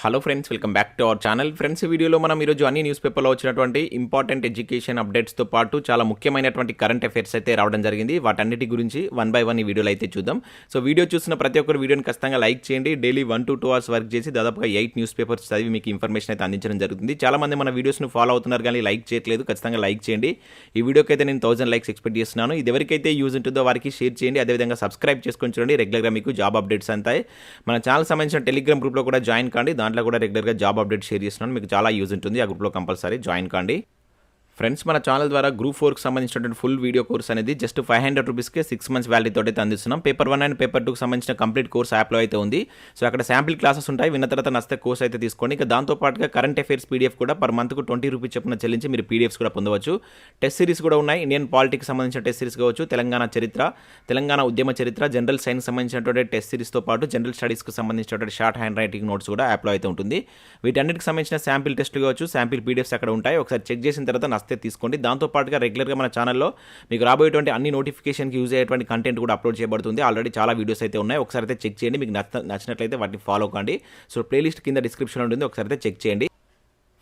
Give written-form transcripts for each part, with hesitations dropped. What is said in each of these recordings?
Hello friends, welcome back to our channel. Friends, ఈ వీడియోలో మనం ఈరోజు అన్ని న్యూస్ పేపర్లో వచ్చినటువంటి ఇంపార్టెంట్ ఎడ్యుకేషన్ అప్డేట్స్తో పాటు చాలా ముఖ్యమైనటువంటి కరెంట్ అఫైర్స్ అయితే రావడం జరిగింది. వాటన్నిటి గురించి 1 by 1 ఈ వీడియోలో అయితే చూద్దాం. సో వీడియో చూసిన ప్రతి ఒక్కరు వీడియోని ఖచ్చితంగా లైక్ చేయండి. డైలీ 1 to 2 hours వర్క్ చేసి దాదాపుగా 8 న్యూస్ పేపర్స్ చదివి మీకు ఇన్ఫర్మేషన్ అయితే అందించడం జరుగుతుంది. చాలామంది మన వీడియోస్ను ఫాలో అవుతున్నారు కానీ లైక్ చేయట్లేదు. ఖచ్చితంగా లైక్ చేయండి. ఈ వీడియోకి అయితే నేను 1000 లైక్స్ ఎక్స్పెక్ట్ చేస్తున్నాను. ఇది ఎవరికైతే యూజ్ ఉంటుందో వారికి షేర్ చేయండి. అదేవిధంగా సబ్స్క్రైబ్ చేసుకొని చూడండి. రెగ్యులర్గా మీకు జాబ్ అప్డేట్స్ అంతాయి. మన ఛానల్ సంబంధించిన టెలిగ్రామ్ గ్రూప్లో కూడా జాయిన్ కాండి. దాంట్లో కూడా రెగ్యులర్గా జాబ్ అప్డేట్ షేర్ చేస్తున్నాను. మీకు చాలా యూజ్ ఉంటుంది. ఆ గ్రూప్లో కంపల్సరీ జాయిన్ కాండి. ఫ్రెండ్స్, మన ఛానల్ ద్వారా గ్రూప్ 4కి సంబంధించినటువంటి ఫుల్ వీడియో కోర్స్ అనేది జస్ట్ 500 రూపీస్కే 6 months వ్యాలిడీతో అయితే అందిస్తున్నాం. పేపర్ 1 అండ్ పేపర్ 2కి సంబంధించిన కంప్లీట్ కోర్స్ యాప్లో అయితే ఉంది. సో అక్కడ శాంపిల్ క్లాసెస్ ఉంటాయి. విన్న తర్వాత నచ్చితే కోర్స్ అయితే తీసుకోండి. ఇక దాంతోపాటుగా కరెంట్ అఫైర్స్ పీడిఎఫ్ కూడా పర్ మంత్కు 20 రూపీస్ చొప్పున చెల్లించి మీరు పీడిఎఫ్స్ కూడా పొందవచ్చు. టెస్ట్ సిరీస్ కూడా ఉన్నాయి. ఇండియన్ పాలిటిక్స్ సంబంధించిన టెస్ట్ సిరీస్ కావచ్చు, తెలంగాణ చరిత్ర, తెలంగాణ ఉద్యమ చరిత్ర, జనరల్ సైన్స్ సంబంధించినటువంటి టెస్ట్ సిరీస్తో పాటు జనరల్ స్టడీస్కి సంబంధించినటువంటి షార్ట్ హ్యాండ్ రైటింగ్ నోట్స్ కూడా యాప్లో అయితే ఉంటుంది. వీటన్నిటికి సంబంధించిన శాంపిల్ టెస్టులు కావచ్చు, శాంపిల్ పీడిఎఫ్స్ అక్కడ ఉంటాయి. ఒకసారి చెక్ చేసిన తర్వాత నచ్చితే తీసుకోండి. దాంతో పాటుగా రెగ్యులర్గా మన ఛానల్లో మీకు రాబోయేటువంటి అన్ని నోటిఫికేషన్కి యూజ్ అయ్యేటువంటి కంటెంట్ కూడా అప్లోడ్ చేయబడుతుంది. ఆల్రెడీ చాలా వీడియోస్ అయితే ఉన్నాయి. ఒకసారి అయితే చెక్ చేయండి. మీకు నచ్చినట్లయితే వాటిని ఫాలో కండి. సో ప్లేలిస్ట్ కింద డిస్క్రిప్షన్ ఉంటుంది. ఒకసారి అయితే చెక్ చేయండి.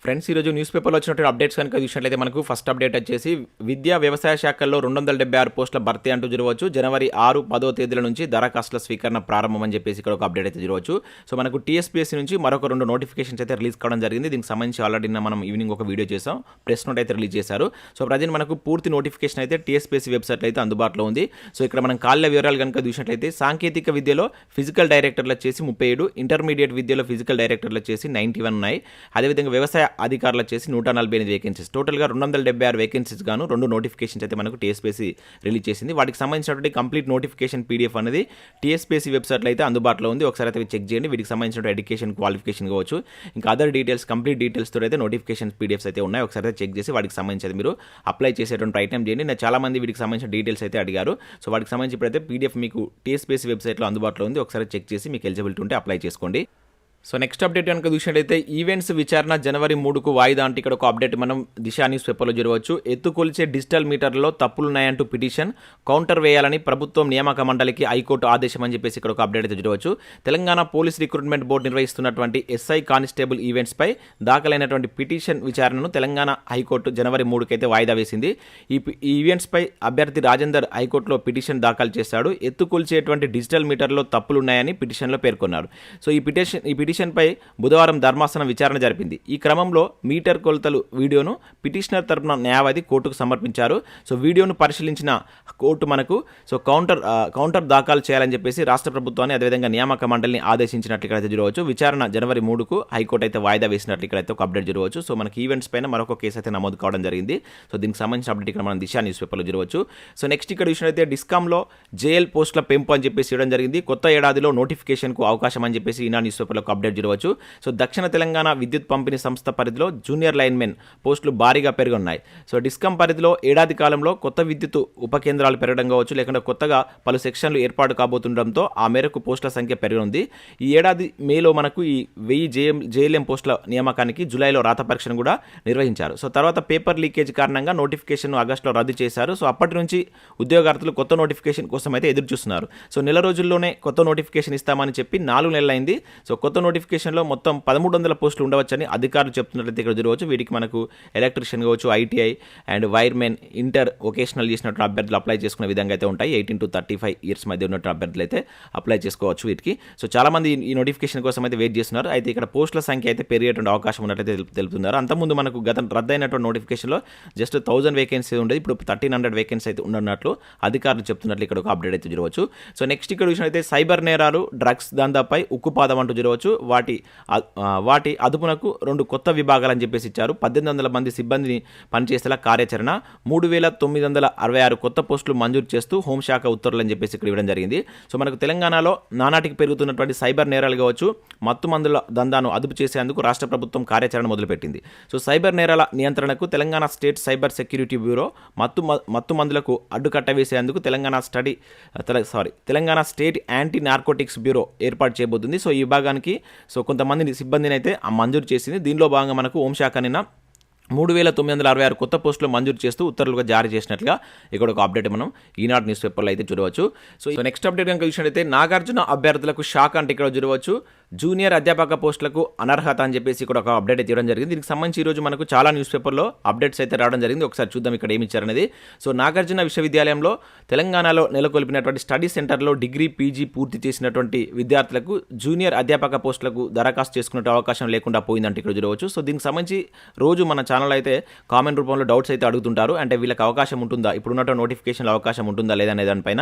ఫ్రెండ్స్, ఈరోజు న్యూస్ పేపర్లో వచ్చినటువంటి అప్డేట్స్ కనుక చూసినట్లయితే మనకు ఫస్ట్ అప్డేట్ వచ్చేసి విద్యా వ్యవసాయ శాఖల్లో 276 పోస్టుల భర్తీ అంటూ చూడవచ్చు. జనవరి 6, 10 తేదీల నుంచి దరఖాస్తుల స్వీకరణ ప్రారంభం అని చెప్పేసి ఇక్కడ ఒక అప్డేట్ అయితే చూడవచ్చు. సో మనకు TSPSC నుంచి మరొక 2 నోటిఫికేషన్స్ అయితే రిలీజ్ కావడం జరిగింది. దీనికి సంబంధించి ఆల్రెడీ మనం ఈవినింగ్ ఒక వీడియో చేసాం. ప్రెస్ నోట్ అయితే రిలీజ్ చేశారు. సో ప్రజెంట్ మనకు పూర్తి నోటిఫికేషన్ అయితే TSPSC వెబ్సైట్లో అయితే అందుబాటులో ఉంది. సో ఇక్కడ మనం ఖాళీల వివరాలు కనుక చూసినట్లయితే సాంకేతిక విద్యలో ఫిజికల్ డైరెక్టర్లు వచ్చేసి 37, ఇంటర్మీడియట్ విద్యలో ఫిజికల్ డైరెక్టర్లు వచ్చేసి 91 ఉన్నాయి. అదేవిధంగా వ్యవసాయ అధికారులు వచ్చేసి 148 వేకెన్సీస్. టోటల్గా 276 వేకెన్సీస్ గాను 2 నోటిఫికేషన్స్ అయితే మనకు TSPSC రిలీజ్ చేసింది. వాటికి సంబంధించినటువంటి కంప్లీట్ నోటిఫికేషన్ పీడిఎఫ్ అనేది TSPSC వెబ్సైట్లో అయితే అందుబాటులో ఉంది. ఒకసారి అయితే చెక్ చేయండి. వీటికి సంబంధించిన ఎడ్యుకేషన్ క్వాలిఫికేషన్ కావచ్చు, ఇంకా అదర్ డీటెయిల్స్, కంప్లీట్ డీటెయిల్స్తో అయితే నోటిఫికేషన్ పీడిఎఫ్స్ అయితే ఉన్నాయి. ఒకసారి అయితే చెక్ చేసి వాటికి సంబంధించి మీరు అప్లై చేసేటువంటి ప్రయత్నం చేయండి. నేను చాలా మంది వీటికి సంబంధించిన డీటెయిల్స్ అయితే అడిగారు. సో వాటికి సంబంధించి ఇప్పుడైతే పీడిఎఫ్ మీకు TSPSC వెబ్సైట్లో అందుబాటులో ఉంది. ఒకసారి చెక్ చేసి మీకు ఎలిజిబిలిటీ ఉంటే అప్లై చేసుకోండి. సో నెక్స్ట్ అప్డేట్ కనుక చూసినట్లయితే ఈవెంట్స్ విచారణ జనవరి 3కు వాయిదా అంటే ఇక్కడ ఒక అప్డేట్ మనం దిశ న్యూస్ పేపర్లో చూడవచ్చు. ఎత్తుకొలిచే డిజిటల్ మీటర్లలో తప్పులున్నాయంటూ పిటిషన్ కౌంటర్ వేయాలని ప్రభుత్వం నియామక మండలికి హైకోర్టు ఆదేశం అని చెప్పేసి ఇక్కడ ఒక అప్డేట్ అయితే చూడవచ్చు. తెలంగాణ పోలీస్ రిక్రూట్మెంట్ బోర్డు నిర్వహిస్తున్నటువంటి SI కానిస్టేబుల్ ఈవెంట్స్పై దాఖలైనటువంటి పిటిషన్ విచారణను తెలంగాణ హైకోర్టు జనవరి 3కు అయితే వాయిదా వేసింది. ఈ ఈవెంట్స్పై అభ్యర్థి రాజేందర్ హైకోర్టులో పిటిషన్ దాఖలు చేశాడు. ఎత్తుకొలిచేటువంటి డిజిటల్ మీటర్లో తప్పులున్నాయని పిటిషన్లో పేర్కొన్నారు. సో ఈ పిటిషన్పై బుధవారం ధర్మాసనం విచారణ జరిపింది. ఈ క్రమంలో మీటర్ కొలతలు వీడియోను పిటిషనర్ తరపున న్యాయవాది కోర్టుకు సమర్పించారు. సో వీడియోను పరిశీలించిన కోర్టు మనకు కౌంటర్ దాఖలు చేయాలని చెప్పేసి రాష్ట్ర ప్రభుత్వాన్ని అదేవిధంగా నియామక మండలిని ఆదేశించినట్లు ఇక్కడైతే చూడవచ్చు. విచారణ జనవరి 3కు హైకోర్టు అయితే వాయిదా వేసినట్లు ఇక్కడైతే ఒక అప్డేట్ చూడవచ్చు. సో మనకి ఈవెంట్స్ పైన మరొక కేసు అయితే నమోదు కావడం జరిగింది. సో దీనికి సంబంధించిన అప్డేట్ ఇక్కడ మనం దిశ న్యూస్ పేపర్లో చూడవచ్చు. సో నెక్స్ట్ ఇక్కడ చూసినట్లయితే డిస్కామ్లో JL పోస్టుల పెంపు అని చెప్పేసి ఇవ్వడం జరిగింది. కొత్త ఏడాదిలో నోటిఫికేషన్కు అవకాశం అని చెప్పేసి ఈనా న్యూస్ పేపర్లో అప్డేట్ చూడవచ్చు. సో దక్షిణ తెలంగాణ విద్యుత్ పంపిణీ సంస్థ పరిధిలో జూనియర్ లైన్మెన్ పోస్టులు భారీగా పెరుగున్నాయి. సో డిస్కమ్ పరిధిలో ఏడాది కాలంలో కొత్త విద్యుత్ ఉప కేంద్రాలు పెరగడం కావచ్చు, లేకుంటే కొత్తగా పలు సెక్షన్లు ఏర్పాటు కాబోతుండడంతో ఆ మేరకు పోస్టుల సంఖ్య పెరగనుంది. ఈ ఏడాది మేలో మనకు ఈ 1000 JLM పోస్టుల నియామకానికి జూలైలో రాత పరీక్షను కూడా నిర్వహించారు. సో తర్వాత పేపర్ లీకేజ్ కారణంగా నోటిఫికేషన్ ఆగస్టులో రద్దు చేశారు. సో అప్పటి నుంచి ఉద్యోగార్థులు కొత్త నోటిఫికేషన్ కోసం అయితే ఎదురు చూస్తున్నారు. సో నెల రోజుల్లోనే కొత్త నోటిఫికేషన్ ఇస్తామని చెప్పి 4 నెలలు అయింది. సో కొత్త నోటిఫికేషన్లో మొత్తం 1300 పోస్టులు ఉండవచ్చని అధికారులు చెప్తున్నట్లయితే ఇక్కడ చూడవచ్చు. వీటికి మనకు ఎలక్ట్రీషియన్ కావచ్చు, ITI and wiremen, inter vocational చేసినట్టు అభ్యర్థులు అప్లై చేసుకునే విధంగా అయితే ఉంటాయి. 18 to 35 years మధ్య ఉన్నట్టు అభ్యర్థులు అయితే అప్లై చేసుకోవచ్చు వీటికి. సో చాలామంది ఈ నోటిఫికేషన్ కోసం అయితే వెయిట్ చేస్తున్నారు. అయితే ఇక్కడ పోస్టుల సంఖ్య అయితే పెరిగేటువంటి అవకాశం ఉన్నట్లయితే తెలుపుతున్నారు. అంతకుముందు మనకు రద్దయినటువంటి నోటిఫికేషన్లో జస్ట్ 1000 వేకెన్సీ ఉండేది. ఇప్పుడు 1300 వేకెన్సీ అయితే ఉన్నట్లు అధికారులు చెప్తున్నట్లు ఇక్కడ ఒక అప్డేట్ అయితే చూడవచ్చు. సో నెక్స్ట్ ఇక్కడ చూసినట్లయితే సైబర్ నేరాలు, డ్రగ్స్ దందాపై ఉక్కుపాదం అంటూ చూడవచ్చు. వాటి అదుపునకు 2 కొత్త విభాగాలని చెప్పేసి ఇచ్చారు. 1800 మంది సిబ్బందిని పనిచేసేలా కార్యాచరణ, 3966 కొత్త పోస్టులు మంజూరు చేస్తూ హోంశాఖ ఉత్తర్వులు అని చెప్పేసి ఇక్కడ ఇవ్వడం జరిగింది. సో మనకు తెలంగాణలో నానాటికి పెరుగుతున్నటువంటి సైబర్ నేరాలు కావచ్చు, మత్తు మందుల దందాను అదుపు చేసేందుకు రాష్ట్ర ప్రభుత్వం కార్యాచరణ మొదలుపెట్టింది. సో సైబర్ నేరాల నియంత్రణకు Telangana state cyber security bureau మత్తు మందులకు అడ్డుకట్ట వేసేందుకు Telangana state anti narcotics bureau ఏర్పాటు చేయబోతుంది. సో ఈ విభాగానికి కొంతమంది సిబ్బందిని అయితే మంజూరు చేసింది. దీనిలో భాగంగా మనకు హోంశాఖ నిన్న 3966 కొత్త పోస్టులు మంజూరు చేస్తూ ఉత్తర్వులుగా జారీ చేసినట్లుగా ఇక్కడ ఒక అప్డేట్ మనం ఈనాడు న్యూస్ పేపర్లో అయితే చూడవచ్చు. సో నెక్స్ట్ అప్డేట్ కనుక చూసినట్లయితే నాగార్జున అభ్యర్థులకు షాక్ అంటే ఇక్కడ చూడవచ్చు. జూనియర్ అధ్యాపక పోస్టులకు అనర్హత అని చెప్పేసి ఇక్కడ ఒక అప్డేట్ అయితే ఇవ్వడం జరిగింది. దీనికి సంబంధించి ఈరోజు మనకు చాలా న్యూస్ పేపర్లో అప్డేట్స్ అయితే రావడం జరిగింది. ఒకసారి చూద్దాం ఇక్కడ ఏమి ఇచ్చారనేది. సో నాగార్జున విశ్వవిద్యాలయంలో తెలంగాణలో నెలకొల్పినటువంటి స్టడీ సెంటర్లో డిగ్రీ పీజీ పూర్తి చేసినటువంటి విద్యార్థులకు జూనియర్ అధ్యాపక పోస్టులకు దరఖాస్తు చేసుకునే అవకాశం లేకుండా పోయిందంటే ఇక్కడ చూడవచ్చు. సో దీనికి సంబంధించి రోజు మన ఛానల్ అయితే కామెంట్ రూపంలో డౌట్స్ అయితే అడుగుతుంటారు. అంటే వీళ్ళకి అవకాశం ఉంటుందా, ఇప్పుడున్నటువంటి నోటిఫికేషన్లో అవకాశం ఉంటుందా లేదా అనే దానిపైన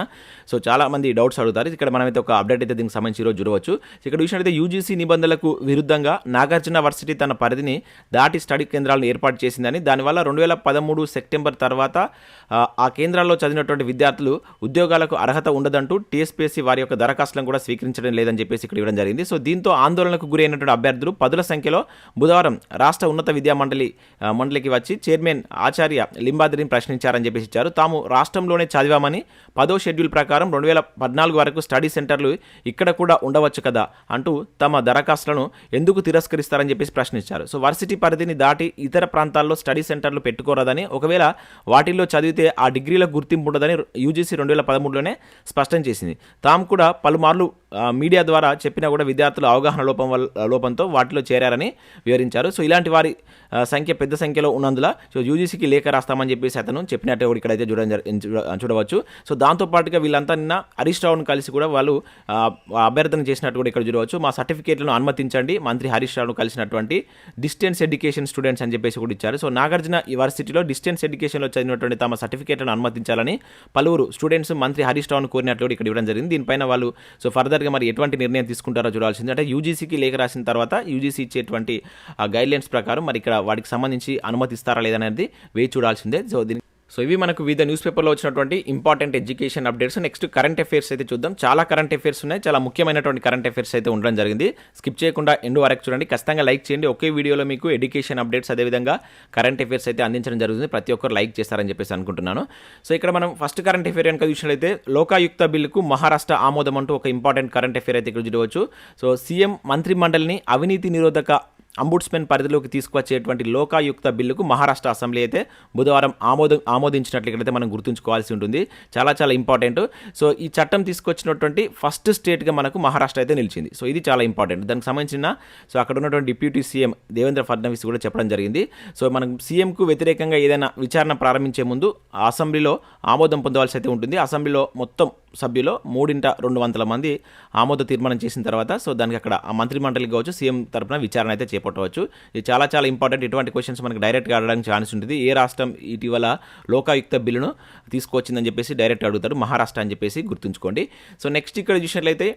సో చాలా మంది డౌట్స్ అడుగుతారు. ఇక్కడ మనమైతే ఒక అప్డేట్ అయితే దీనికి సంబంధించి ఈరోజు చూడవచ్చు. ఇక్కడ విషయం యూజీసీ నిబంధనలకు విరుద్ధంగా నాగార్జున వర్సిటీ తన పరిధిని దాటి స్టడీ కేంద్రాలను ఏర్పాటు చేసిందని, దానివల్ల 2013 సెప్టెంబర్ తర్వాత ఆ కేంద్రాల్లో చదివినటువంటి విద్యార్థులు ఉద్యోగాలకు అర్హత ఉండదంటూ టీఎస్పీఎస్సీ వారి యొక్క దరఖాస్తులను కూడా స్వీకరించడం లేదని చెప్పేసి ఇక్కడ ఇవ్వడం జరిగింది. సో దీంతో ఆందోళనకు గురైనటువంటి అభ్యర్థులు పదుల సంఖ్యలో బుధవారం రాష్ట్ర ఉన్నత విద్యా మండలికి వచ్చి చైర్మన్ ఆచార్య లింబాద్రిని ప్రశ్నించారని చెప్పేసి ఇచ్చారు. తాము రాష్ట్రంలోనే చదివామని 10వ షెడ్యూల్ ప్రకారం 2014 వరకు స్టడీ సెంటర్లు ఇక్కడ కూడా ఉండవచ్చు కదా అంటూ తమ దరఖాస్తులను ఎందుకు తిరస్కరిస్తారని చెప్పేసి ప్రశ్నించారు. సో వర్సిటీ పరిధిని దాటి ఇతర ప్రాంతాల్లో స్టడీ సెంటర్లు పెట్టుకోరాదని, ఒకవేళ వాటిల్లో చదివితే ఆ డిగ్రీలకు గుర్తింపు ఉండదని యూజీసీ 2013లోనే స్పష్టం చేసింది. తాము కూడా పలుమార్లు మీడియా ద్వారా చెప్పినా కూడా విద్యార్థుల అవగాహన లోపంతో వాటిలో చేరారని వివరించారు. సో ఇలాంటి వారి సంఖ్య పెద్ద సంఖ్యలో ఉన్నందున సో యూజీసీకి లేఖ రాస్తామని చెప్పేసి అతను చెప్పినట్టు కూడా ఇక్కడైతే చూడవచ్చు. సో దాంతోపాటుగా వీళ్ళంతా నిన్న హరీష్ రావును కలిసి కూడా వాళ్ళు అభ్యర్థన చేసినట్టు కూడా ఇక్కడ చూడవచ్చు. మా సర్టిఫికేట్లను అనుమతించండి, మంత్రి హరీష్ రావును కలిసినటువంటి డిస్టెన్స్ ఎడ్యుకేషన్ స్టూడెంట్స్ అని చెప్పేసి కూడా ఇచ్చారు. సో నాగార్జున యూనివర్సిటీలో డిస్టెన్స్ ఎడ్యుకేషన్లో చదివినటువంటి తమ సర్టిఫికేట్లను అనుమతించాలని పలువురు స్టూడెంట్స్ మంత్రి హరీష్ రావును కోరినట్లు కూడా ఇక్కడ ఇవ్వడం జరిగింది. దీనిపైన వాళ్ళు సో ఫర్దర్గా మరి ఎటువంటి నిర్ణయం తీసుకుంటారో చూడాల్సింది. అంటే యూజీసీకి లేఖ రాసిన తర్వాత యూజీసీ ఇచ్చేటువంటి గైడ్లైన్స్ ప్రకారం మరి ఇక్కడ వాటికి సంబంధించి అనుమతిస్తారా లేదనేది వేచి చూడాల్సిందే. సో ఇవి మనకు వివిధ న్యూస్ పేపర్లో వచ్చినటువంటి important education updates. Next current affairs అయితే చూద్దాం. చాలా కరెంట్ అఫైర్స్ ఉన్నాయి, చాలా ముఖ్యమైనటువంటి కరెంట్ అఫైర్స్ అయితే ఉండడం జరిగింది. స్కిప్ చేయకుండా ఎండ్ వరకు చూడండి, ఖచ్చితంగా లైక్ చేయండి. ఒకే వీడియోలో మీకు ఎడ్యుకేషన్ అప్డేట్స్ అదేవిధంగా కరెంట్ అఫైర్స్ అయితే అందించడం జరుగుతుంది. ప్రతి ఒక్కరు లైక్ చేస్తారని చెప్పేసి అనుకుంటున్నాను. సో ఇక్కడ మనం ఫస్ట్ కరెంట్ అఫైర్ కనుక చూసినట్లయితే లోకాయుక్త బిల్లుకు మహారాష్ట్ర ఆమోదం అంటూ ఒక ఇంపార్టెంట్ కరెంట్ అఫైర్ అయితే ఇక్కడ చూడవచ్చు. సో సీఎం మంత్రి మండలిని అవినీతి నిరోధక అంబుడ్స్మెన్ పరిధిలోకి తీసుకువచ్చేటువంటి లోకాయుక్త బిల్లుకు మహారాష్ట్ర అసెంబ్లీ అయితే బుధవారం ఆమోదించినట్లు ఇక్కడైతే మనం గుర్తుంచుకోవాల్సి ఉంటుంది. చాలా చాలా ఇంపార్టెంట్. సో ఈ చట్టం తీసుకొచ్చినటువంటి ఫస్ట్ స్టేట్గా మనకు మహారాష్ట్ర అయితే నిలిచింది. సో ఇది చాలా ఇంపార్టెంట్. దానికి సంబంధించిన సో అక్కడ ఉన్నటువంటి డిప్యూటీ సీఎం దేవేంద్ర ఫడ్నవీస్ కూడా చెప్పడం జరిగింది. సో మనం సీఎంకు వ్యతిరేకంగా ఏదైనా విచారణ ప్రారంభించే ముందు అసెంబ్లీలో ఆమోదం పొందవలసి అయితే ఉంటుంది. అసెంబ్లీలో మొత్తం సభ్యులు 3/200 మంది ఆమోద తీర్మానం చేసిన తర్వాత సో దానికి అక్కడ ఆ మంత్రి మండలికి కావచ్చు సీఎం తరపున విచారణ అయితే చేపట్టవచ్చు. ఇది చాలా చాలా ఇంపార్టెంట్. ఇటువంటి క్వశ్చన్స్ మనకి డైరెక్ట్గా అడగడానికి ఛాన్స్ ఉంటుంది. ఏ రాష్ట్రం ఇటీవల లోకాయుక్త బిల్లును తీసుకొచ్చిందని చెప్పేసి డైరెక్ట్ అడుగుతారు, మహారాష్ట్ర అని చెప్పేసి గుర్తుంచుకోండి. సో నెక్స్ట్ ఇక్కడ చూసినట్లయితే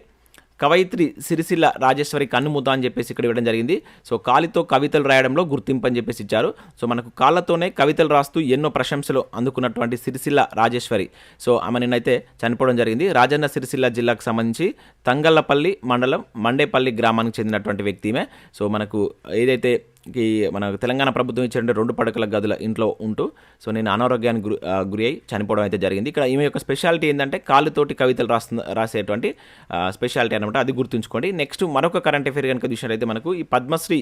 కవయిత్రి సిరిసిల్ల రాజేశ్వరి కన్నుమూత అని చెప్పేసి ఇక్కడ ఇవ్వడం జరిగింది. సో కాలితో కవితలు రాయడంలో గుర్తింపు అని చెప్పేసి ఇచ్చారు. సో మనకు కాళ్ళతోనే కవితలు రాస్తూ ఎన్నో ప్రశంసలు అందుకున్నటువంటి సిరిసిల్ల రాజేశ్వరి సో ఆమె నిన్నైతే చనిపోవడం జరిగింది. రాజన్న సిరిసిల్ల జిల్లాకు సంబంధించి తంగళ్లపల్లి మండలం మండేపల్లి గ్రామానికి చెందినటువంటి వ్యక్తిమే. సో మనకు ఏదైతే మన తెలంగాణ ప్రభుత్వం ఇచ్చే 2 పడకల గదుల ఇంట్లో ఉంటూ సో నేను అనారోగ్యానికి గురి అయి చనిపోవడం అయితే జరిగింది. ఇక్కడ ఈమె యొక్క స్పెషాలిటీ ఏంటంటే కాళ్ళతోటి కవితలు రాసేటువంటి స్పెషాలిటీ అనమాట, అది గుర్తుంచుకోండి. నెక్స్ట్ మరొక కరెంట్ అఫైర్ కనుక చూసినట్లయితే మనకు ఈ పద్మశ్రీ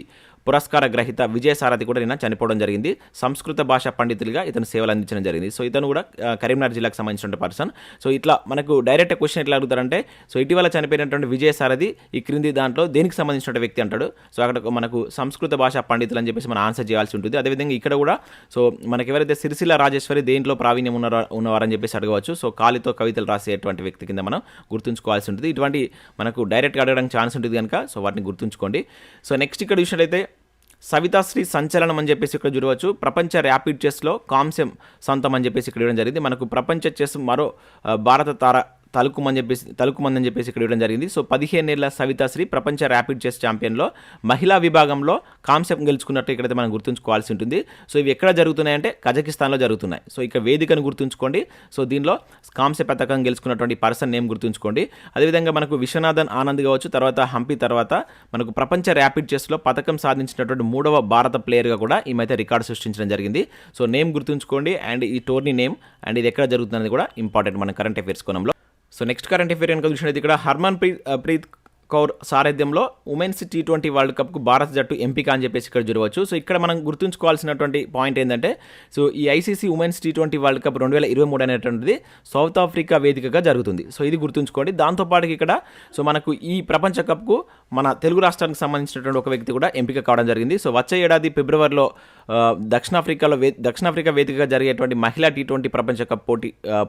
పురస్కార గ్రహీత విజయసారథి కూడా నిన్న చనిపోవడం జరిగింది. సంస్కృత భాషా పండితులుగా ఇతను సేవలు అందించడం జరిగింది. సో ఇతను కూడా కరీంనగర్ జిల్లాకు సంబంధించిన పర్సన్. సో ఇట్లా మనకు డైరెక్ట్ క్వశ్చన్ ఎట్లా అడుగుతారంటే సో ఇటీవల చనిపోయినటువంటి విజయసారథి ఈ క్రింది దాంట్లో దేనికి సంబంధించిన వ్యక్తి అంటాడు. సో అక్కడ మనకు సంస్కృత భాషా పండితులు అని చెప్పేసి మనం ఆన్సర్ చేయాల్సి ఉంటుంది. అదేవిధంగా ఇక్కడ కూడా సో మనకి ఎవరైతే సిరిసిల్ల రాజేశ్వరి దేంట్లో ప్రావీణ్యం ఉన్నవారని చెప్పేసి అడగవచ్చు. సో కాలితో కవితలు రాసేటువంటి వ్యక్తి కింద మనం గుర్తుంచుకోవాల్సి ఉంటుంది. ఇటువంటి మనకు డైరెక్ట్గా అడగడానికి ఛాన్స్ ఉంటుంది కనుక సో వాటిని గుర్తుంచుకోండి. సో నెక్స్ట్ ఇక్కడ చూసినట్లయితే సవితాశ్రీ సంచలనం అని చెప్పేసి ఇక్కడ చూడవచ్చు. ప్రపంచ ర్యాపిడ్ చెస్లో కాంస్యం సొంతం అని చెప్పేసి ఇక్కడ ఇవ్వడం జరిగింది. మనకు ప్రపంచ చెస్ మరో భారత తార తలుకుమందని చెప్పేసి ఇక్కడ ఇవ్వడం జరిగింది. సో 15 ఏళ్ల సవితాశ్రీ ప్రపంచ ర్యాపిడ్ చెస్ ఛాంపియన్లో మహిళా విభాగంలో కాంస్యం గెలుచుకున్నట్టు ఇక్కడైతే మనం గుర్తుంచుకోవాల్సి ఉంటుంది. సో ఇవి ఎక్కడ జరుగుతున్నాయంటే కజకిస్తాన్లో జరుగుతున్నాయి. సో ఇక్కడ వేదికను గుర్తుంచుకోండి. సో దీనిలో కాంస్య పథకం గెలుచుకున్నటువంటి పర్సన్ నేమ్ గుర్తుంచుకోండి. అదేవిధంగా మనకు విశ్వనాథన్ ఆనంద్ కావచ్చు, తర్వాత హంపి తర్వాత మనకు ప్రపంచ ర్యాపిడ్ చెస్లో పథకం సాధించినటువంటి 3వ భారత ప్లేయర్గా కూడా ఈమెయితే రికార్డు సృష్టించడం జరిగింది. సో నేమ్ గుర్తుంచుకోండి అండ్ ఈ టోర్నీ నేమ్ అండ్ ఇది ఎక్కడ జరుగుతుంది కూడా ఇంపార్టెంట్ మన కరెంట్ అఫైర్స్ కోణంలో. సో నెక్స్ట్ కరెంట్ అఫైర్ కనుక చూసినట్లయితే ఇక్కడ హర్మన్ ప్రీత్ కౌర్ సారథ్యంలో ఉమెన్స్ T20 వరల్డ్ కప్కు భారత జట్టు ఎంపిక అని చెప్పేసి ఇక్కడ చూడవచ్చు. సో ఇక్కడ మనం గుర్తుంచుకోవాల్సినటువంటి పాయింట్ ఏంటంటే సో ఈ ICC women's T20 world cup 2023 అనేటువంటిది సౌత్ ఆఫ్రికా వేదికగా జరుగుతుంది. సో ఇది గుర్తుంచుకోండి. దాంతోపాటు ఇక్కడ సో మనకు ఈ ప్రపంచ కప్కు మన తెలుగు రాష్ట్రానికి సంబంధించినటువంటి ఒక వ్యక్తి కూడా ఎంపిక కావడం జరిగింది. సో వచ్చే ఏడాది ఫిబ్రవరిలో దక్షిణాఫ్రికా వేదికగా జరిగేటువంటి మహిళా T20 ప్రపంచ కప్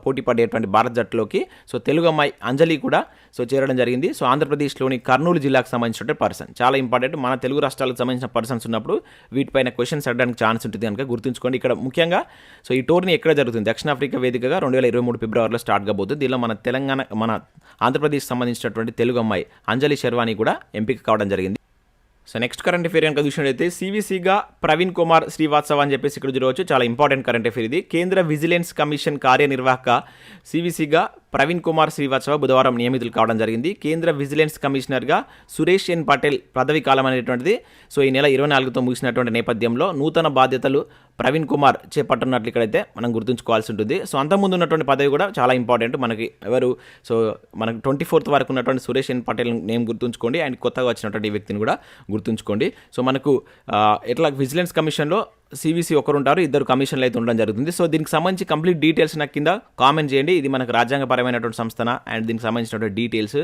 పోటీ పడేటువంటి భారత జట్టులోకి సో తెలుగు అమ్మాయి అంజలి కూడా సో చేరడం జరిగింది. సో ఆంధ్రప్రదేశ్లోని కర్నూలు జిల్లాకు సంబంధించిన పర్సన్, చాలా ఇంపార్టెంట్. మన తెలుగు రాష్ట్రాలకు సంబంధించిన పర్సన్స్ ఉన్నప్పుడు వీటిపైన క్వశ్చన్స్ అడగడానికి ఛాన్స్ ఉంటుంది కనుక గుర్తుంచుకోండి. ఇక్కడ ముఖ్యంగా సో ఈ టోర్నీ ఎక్కడ జరుగుతుంది? దక్షిణాఫ్రికా వేదికగా 2023 ఫిబ్రవరిలో స్టార్ట్ కాబోతుంది. దీనిలో మన ఆంధ్రప్రదేశ్ సంబంధించినటువంటి తెలుగు అమ్మాయి అంజలి శర్వాణి కూడా ఎంపిక కావడం జరిగింది. సో నెక్స్ట్ కరెంట్ అఫేర్ కనుక చూసినట్లయితే సివిసిగా ప్రవీణ్ కుమార్ శ్రీవాత్సవ అని చెప్పేసి ఇక్కడ చూడవచ్చు. చాలా ఇంపార్టెంట్ కరెంట్ అఫేర్ ఇది. కేంద్ర విజిలెన్స్ కమిషన్ కార్యనిర్వాహక సివిసిగా ప్రవీణ్ కుమార్ శ్రీవాత్సవ బుధవారం నియమితులు కావడం జరిగింది. కేంద్ర విజిలెన్స్ కమిషనర్గా సురేష్ ఎన్ పటేల్ పదవి కాలం అనేటువంటిది సో ఈ నెల 24తో ముగిసినటువంటి నేపథ్యంలో నూతన బాధ్యతలు ప్రవీణ్ కుమార్ చేపట్టున్నట్లు ఇక్కడైతే మనం గుర్తుంచుకోవాల్సి ఉంటుంది. సో అంతకుముందు ఉన్నటువంటి పదవి కూడా చాలా ఇంపార్టెంట్ మనకి. ఎవరు సో మనకు 24th వరకు ఉన్నటువంటి సురేష్ ఎన్ పటేల్ నేమ్ గుర్తుంచుకోండి. అండ్ కొత్తగా వచ్చినటువంటి వ్యక్తిని కూడా గుర్తుంచుకోండి. సో మనకు ఎట్లా విజిలెన్స్ కమిషన్లో సివిసి ఒకరు ఉంటారు, ఇద్దరు కమిషన్లు అయితే ఉండడం జరుగుతుంది. సో దీనికి సంబంధించి కంప్లీట్ డీటెయిల్స్ నాకు కింద కామెంట్ చేయండి. ఇది మనకు రాజ్యాంగపరమైనటువంటి సంస్థన అండ్ దీనికి సంబంధించినటువంటి డీటెయిల్స్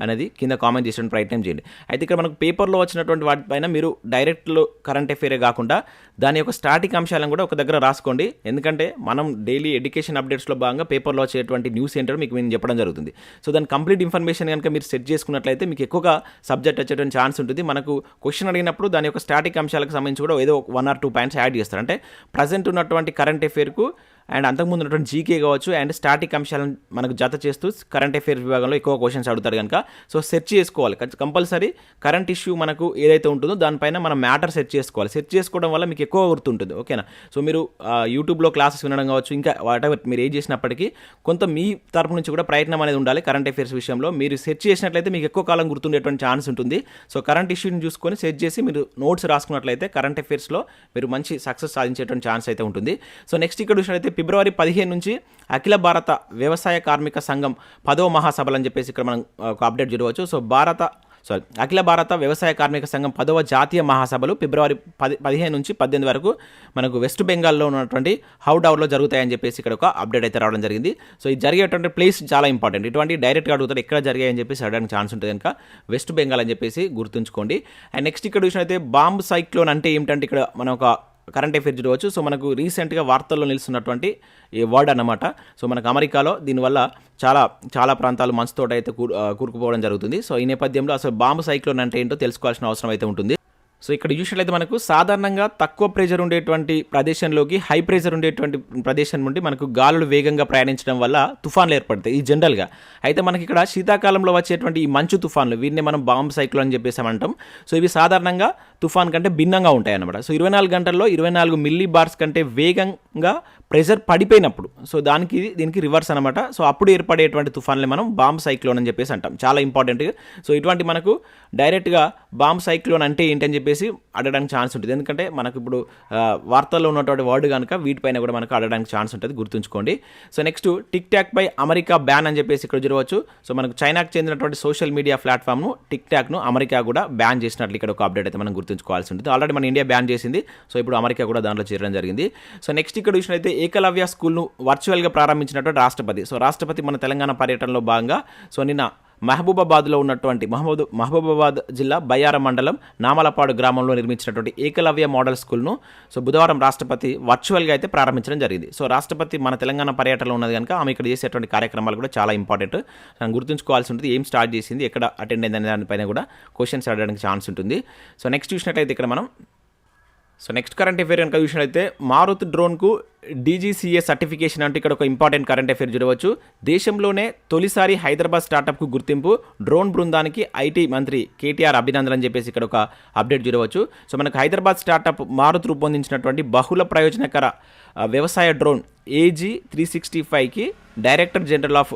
అనేది కింద కామెంట్ చేసే ప్రయత్నం చేయండి. అయితే ఇక్కడ మనకు పేపర్లో వచ్చినటువంటి వాటిపైన మీరు డైరెక్ట్లో కరెంట్ అఫేరే కాకుండా దాని యొక్క స్టాటిక్ అంశాలను కూడా ఒక దగ్గర రాసుకోండి. ఎందుకంటే మనం డైలీ ఎడ్యుకేషన్ అప్డేట్స్లో భాగంగా పేపర్లో వచ్చేటువంటి న్యూస్ ఏంటో మీకు నేను చెప్పడం జరుగుతుంది. సో దాని కంప్లీట్ ఇన్ఫర్మేషన్ కనుక మీరు సెట్ చేసుకున్నట్లయితే మీకు ఎక్కువగా సబ్జెక్ట్ వచ్చేటువంటి ఛాన్స్ ఉంటుంది. మనకు క్వశ్చన్ అడిగినప్పుడు దాని యొక్క స్టాటిక్ అంశాలకు సంబంధించి కూడా ఏదో 1 or 2 పాయింట్స్ యాడ్ చేస్తారు. అంటే ప్రజెంట్ ఉన్నటువంటి కరెంట్ అఫేర్కు అండ్ అంతకుముందు ఉన్నటువంటి జీకే కావచ్చు అండ్ స్టాటిక్ అంశాలను మనకు జత చేస్తూ కరెంట్ అఫేర్స్ విభాగంలో ఎక్కువ క్వశ్చన్స్ అడుగుతారు కనుక సో సెర్చ్ చేసుకోవాలి. కంపల్సరీ కరెంట్ ఇష్యూ మనకు ఏదైతే ఉంటుందో దానిపైన మనం మ్యాటర్ సెర్చ్ చేసుకోవాలి. సెర్చ్ చేసుకోవడం వల్ల మీకు ఎక్కువ గుర్తుంటుంది. ఓకేనా? సో మీరు యూట్యూబ్లో క్లాసెస్ వినడం కావచ్చు, ఇంకా వాటెవర్ మీరు ఏం చేసినప్పటికీ కొంత మీ తరపు నుంచి కూడా ప్రయత్నం అనేది ఉండాలి. కరెంట్ అఫేర్స్ విషయంలో మీరు సెర్చ్ చేసినట్లయితే మీకు ఎక్కువ కాలం గుర్తుండేటువంటి ఛాన్స్ ఉంటుంది. సో కరెంట్ ఇష్యూని చూసుకొని సెర్చ్ చేసి మీరు నోట్స్ రాసుకున్నట్లయితే కరెంట్ అఫేర్స్లో మీరు మంచి సక్సెస్ సాధించేటువంటి ఛాన్స్ అయితే ఉంటుంది. సో నెక్స్ట్ ఇక్కడ చూసినట్లయితే ఫిబ్రవరి 15 నుంచి అఖిల భారత వ్యవసాయ కార్మిక సంఘం 10వ మహాసభలు అని చెప్పేసి ఇక్కడ మనం ఒక అప్డేట్ చూడవచ్చు. సో అఖిల భారత వ్యవసాయ కార్మిక సంఘం 10వ జాతీయ మహాసభలు ఫిబ్రవరి 15 నుంచి 18 వరకు మనకు వెస్ట్ బెంగాల్లో ఉన్నటువంటి హౌడాలో జరుగుతాయని చెప్పేసి ఇక్కడ ఒక అప్డేట్ అయితే రావడం జరిగింది. సో ఇది జరిగేటువంటి ప్లేస్ చాలా ఇంపార్టెంట్. ఇటువంటి డైరెక్ట్గా అడుగుతారు ఎక్కడ జరిగాయని చెప్పేసి అడగడానికి ఛాన్స్ ఉంటుంది కనుక వెస్ట్ బెంగాల్ అని చెప్పేసి గుర్తుంచుకోండి. అండ్ నెక్స్ట్ ఇక్కడ చూసినట్లయితే బాంబ్ సైక్లోన్ అంటే ఏమిటంటే ఇక్కడ మనం ఒక కరెంట్ అఫేర్ చూడవచ్చు. సో మనకు రీసెంట్గా వార్తల్లో నిలుస్తున్నటువంటి ఈ వర్డ్ అన్నమాట. సో మనకు అమెరికాలో దీనివల్ల చాలా ప్రాంతాలు మంచుతోట అయితే కూరుకుపోవడం జరుగుతుంది. సో ఈ నేపథ్యంలో అసలు బాంబు సైక్లోన్ అంటే ఏంటో తెలుసుకోవాల్సిన అవసరం అయితే ఉంటుంది. సో ఇక్కడ చూసినట్లయితే మనకు సాధారణంగా తక్కువ ప్రెషర్ ఉండేటువంటి ప్రదేశంలోకి హై ప్రెషర్ ఉండేటువంటి ప్రదేశం నుండి మనకు గాలులు వేగంగా ప్రయాణించడం వల్ల తుఫాన్లు ఏర్పడతాయి ఈ జనరల్గా. అయితే మనకి ఇక్కడ శీతాకాలంలో వచ్చేటువంటి ఈ మంచు తుఫాన్లు వీటిని మనం బాంబ్ సైక్లోన్ అని చెప్పేసామంటాం. సో ఇవి సాధారణంగా తుఫాన్ కంటే భిన్నంగా ఉంటాయి అన్నమాట. సో 24 గంటల్లో 24 మిల్లీ బార్స్ కంటే వేగంగా ప్రెషర్ పడిపోయినప్పుడు సో దీనికి రివర్స్ అనమాట. సో అప్పుడు ఏర్పడేటువంటి తుఫాన్లు మనం బాంబ్ సైక్లోన్ అని చెప్పేసి అంటాం. చాలా ఇంపార్టెంట్. సో ఇటువంటి మనకు డైరెక్ట్గా బాంబ్ సైక్లోన్ అంటే ఏంటని చెప్పేసి అడగడానికి ఛాన్స్ ఉంటుంది. ఎందుకంటే మనకు ఇప్పుడు వార్తల్లో ఉన్నటువంటి వర్డ్ కనుక వీటిపైన కూడా మనకు అడగడానికి ఛాన్స్ ఉంటుంది, గుర్తుంచుకోండి. సో నెక్స్ట్ టిక్ టాక్ పై అమెరికా బ్యాన్ అని చెప్పేసి ఇక్కడ చూడవచ్చు. సో మనకు చైనాకు చెందినటువంటి సోషల్ మీడియా ప్లాట్ఫామ్ను టిక్ టాక్ను అమెరికా కూడా బ్యాన్ చేసినట్లు ఇక్కడ ఒక అప్డేట్ అయితే మనం గుర్తుంచుకోవాల్సి ఉంటుంది. ఆల్రెడీ మన ఇండియా బ్యాన్ చేసింది. సో ఇప్పుడు అమెరికా కూడా దాంట్లో చేరడం జరిగింది. సో నెక్స్ట్ ఇక్కడ చూసినట్లయితే ఏకలవ్య స్కూల్ను వర్చువల్గా ప్రారంభించినటువంటి రాష్ట్రపతి. సో రాష్ట్రపతి మన తెలంగాణ పర్యటనలో భాగంగా సో నిన్న మహబూబాబాద్లో ఉన్నటువంటి మహబూబాబాద్ జిల్లా బయ్యారం మండలం నామలపాడు గ్రామంలో నిర్మించినటువంటి ఏకలవ్య మోడల్ స్కూల్ను సో బుధవారం రాష్ట్రపతి వర్చువల్గా అయితే ప్రారంభించడం జరిగింది. సో రాష్ట్రపతి మన తెలంగాణ పర్యటనలో ఉన్నది కనుక ఆమె ఇక్కడ చేసేటువంటి కార్యక్రమాలు కూడా చాలా ఇంపార్టెంట్. మనం గుర్తుంచుకోవాల్సి ఉంటుంది. ఏం స్టార్ట్ చేసింది, ఎక్కడ అటెండ్ అయింది అనే దానిపైన కూడా క్వశ్చన్స్ అడగడానికి ఛాన్స్ ఉంటుంది. సో నెక్స్ట్ చూసినట్టయితే ఇక్కడ మనం నెక్స్ట్ కరెంట్ అఫేర్ కనుక చూసినట్లయితే మారుత్ డ్రోన్కు DGCA సర్టిఫికేషన్ అంటే ఇక్కడ ఒక ఇంపార్టెంట్ కరెంట్ అఫేర్ చూడవచ్చు. దేశంలోనే తొలిసారి హైదరాబాద్ స్టార్టప్కు గుర్తింపు, డ్రోన్ బృందానికి IT మంత్రి KTR అభినందనలు అని చెప్పేసి ఇక్కడ ఒక అప్డేట్ చూడవచ్చు. సో మనకు హైదరాబాద్ స్టార్టప్ మారుత్ రూపొందించినటువంటి బహుళ ప్రయోజనకర వ్యవసాయ డ్రోన్ AG365కి director general of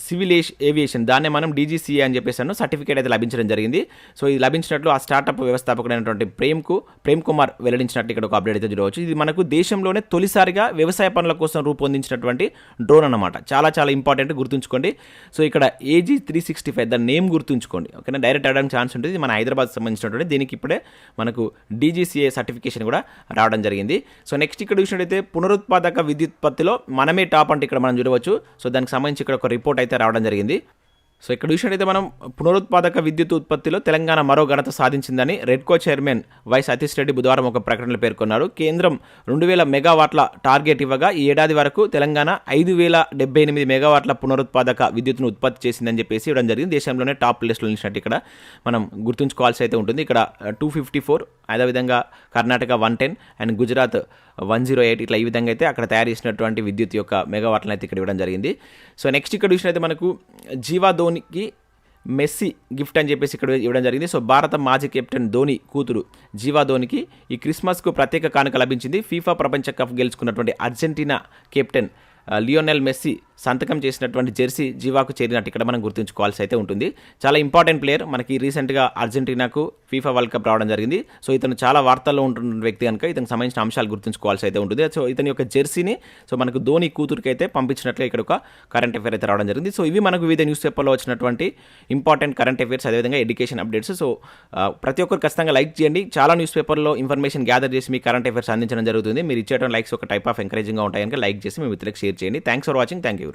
civil aviation దాన్నే మనం డీజీసీఏ అని చెప్పేసాను సర్టిఫికేట్ అయితే లభించడం జరిగింది. సో ఇది లభించినట్లు ఆ స్టార్టప్ వ్యవస్థాపకుడైనటువంటి ప్రేమ్ కుమార్ వెల్లడించినట్టు ఇక్కడ ఒక అప్డేట్ అయితే చూడవచ్చు. ఇది మనకు దేశంలోనే తొలిసారిగా వ్యవసాయ పనుల కోసం రూపొందించినటువంటి డ్రోన్ అన్నమాట. చాలా చాలా ఇంపార్టెంట్, గుర్తుంచుకోండి. సో ఇక్కడ AG365 దాని నేమ్ గుర్తుంచుకోండి, ఓకేనా. డైరెక్ట్ అడగడానికి ఛాన్స్ ఉంటుంది. ఇది మన హైదరాబాద్ సంబంధించినటువంటి, దీనికి ఇప్పుడే మనకు డీజీసీఏ సర్టిఫికేషన్ కూడా రావడం జరిగింది. సో నెక్స్ట్ ఇక్కడ చూసినట్టయితే పునరుత్పాదక విద్యుత్పత్తిలో మనమే టాప్ అంటే ఇక్కడ మనం చూడవచ్చు. సో దానికి సంబంధించి ఇక్కడ ఒక రిపోర్ట్ అయితే రావడం జరిగింది. సో ఇక్కడ చూసినట్టయితే మనం పునరుత్పాదక విద్యుత్ ఉత్పత్తిలో తెలంగాణ మరో ఘనత సాధించిందని రెడ్కో చైర్మన్ వై సతీష్ రెడ్డి బుధవారం ఒక ప్రకటనలో పేర్కొన్నారు. కేంద్రం 2000 మెగావాట్ల టార్గెట్ ఇవ్వగా ఈ ఏడాది వరకు తెలంగాణ 5078 మెగావాట్ల పునరుత్పాదక విద్యుత్తును ఉత్పత్తి చేసిందని చెప్పేసి ఇవ్వడం జరిగింది. దేశంలోనే టాప్ ప్లేస్లో నిలిచినట్టు ఇక్కడ మనం గుర్తుంచుకోవాల్సి అయితే ఉంటుంది. ఇక్కడ 254, అదేవిధంగా కర్ణాటక 110 అండ్ గుజరాత్ 108, ఇట్లా ఈ విధంగా అయితే అక్కడ తయారు చేసినటువంటి విద్యుత్ యొక్క మెగావాట్లను అయితే ఇక్కడ ఇవ్వడం జరిగింది. సో నెక్స్ట్ ఇక్కడ చూసినట్లయితే మనకు జీవాధోనికి మెస్సీ గిఫ్ట్ అని చెప్పేసి ఇక్కడ ఇవ్వడం జరిగింది. సో భారత మాజీ కెప్టెన్ ధోని కూతురు జీవాధోనికి ఈ క్రిస్మస్కు ప్రత్యేక కానుక లభించింది. ఫీఫా ప్రపంచ కప్ గెలుచుకున్నటువంటి అర్జెంటీనా కెప్టెన్ లియోనెల్ మెస్సీ సంతకం చేసినటువంటి జెర్సీ జీవాకు చేరినట్టు ఇక్కడ మనం గుర్తుంచుకోవాల్సి అయితే ఉంటుంది. చాలా ఇంపార్టెంట్ ప్లేయర్, మనకి రీసెంట్గా అర్జెంటీనాకు ఫీఫా వరల్డ్ కప్ రావడం జరిగింది. సో ఇతను చాలా వార్తల్లో ఉంటున్న వ్యక్తి కనుక ఇతనికి సంబంధించిన అంశాలు గుర్తుంచుకోవాల్సి అయితే ఉంటుంది. సో ఇతని యొక్క జెర్సీని సో మనకు ధోని కూతురికి అయితే పంపించినట్లే ఇక్కడ ఒక కరెంట్ అఫేర్ అయితే రావడం జరిగింది. సో ఇవి మనకు వివిధ న్యూస్ పేపర్లో వచ్చినటువంటి ఇంపార్టెంట్ కరెంట్ అఫేర్స్, అదేవిధంగా ఎడ్యుకేషన్ అప్డేట్స్. సో ప్రతి ఒక్కరు ఖచ్చితంగా లైక్ చేయండి. చాలా న్యూస్ పేపర్లో ఇన్ఫర్మేషన్ గ్యాదర్ చేసి మీ కరెంట్ అఫేర్స్ అందించడం జరుగుతుంది. మీరు ఇచ్చేటువంటి లైక్స్ ఒక టైప్ ఆఫ్ ఎంకరేజింగ్గా ఉంటాయి కనుక లైక్ చేసి మీ మిత్రులకు షేర్ చేయండి. Thanks for watching. Thank you.